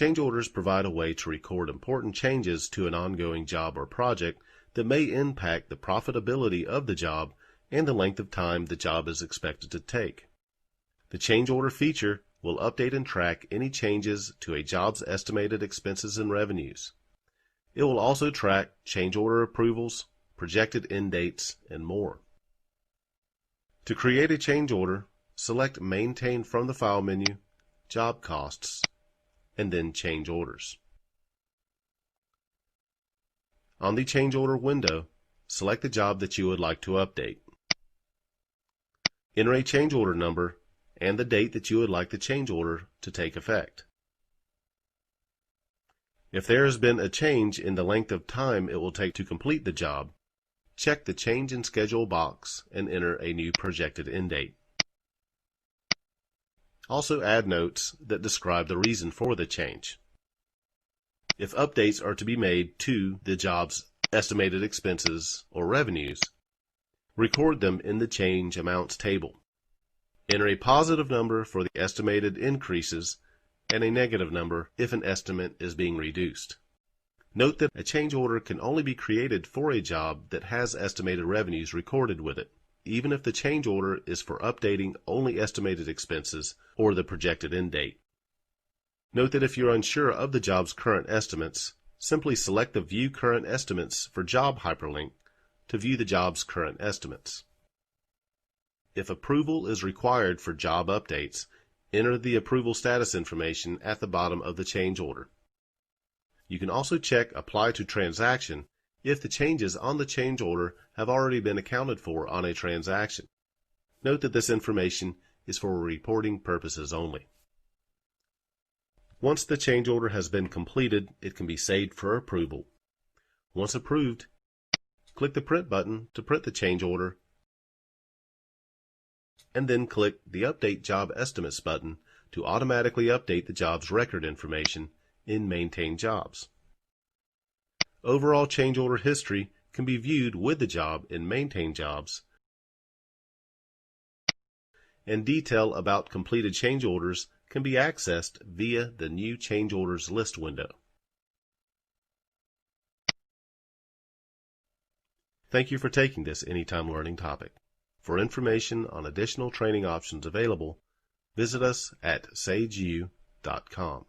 Change orders provide a way to record important changes to an ongoing job or project that may impact the profitability of the job and the length of time the job is expected to take. The change order feature will update and track any changes to a job's estimated expenses and revenues. It will also track change order approvals, projected end dates, and more. To create a change order, select Maintain from the File menu, Job Costs, and then Change Orders. On the Change Order window, select the job that you would like to update. Enter a change order number and the date that you would like the change order to take effect. If there has been a change in the length of time it will take to complete the job, check the Change in Schedule box and enter a new projected end date. Also add notes that describe the reason for the change. If updates are to be made to the job's estimated expenses or revenues, record them in the Change Amounts table. Enter a positive number for the estimated increases and a negative number if an estimate is being reduced. Note that a change order can only be created for a job that has estimated revenues recorded with it, even if the change order is for updating only estimated expenses or the projected end date. Note that if you're unsure of the job's current estimates, simply select the View Current Estimates for Job hyperlink to view the job's current estimates. If approval is required for job updates, enter the approval status information at the bottom of the change order. You can also check Apply to Transaction if the changes on the change order have already been accounted for on a transaction. Note that this information is for reporting purposes only. Once the change order has been completed, it can be saved for approval. Once approved, click the Print button to print the change order, and then click the Update Job Estimates button to automatically update the job's record information in Maintain Jobs. Overall change order history can be viewed with the job in Maintain Jobs, and detail about completed change orders can be accessed via the New Change Orders List window. Thank you for taking this Anytime Learning topic. For information on additional training options available, visit us at sageu.com.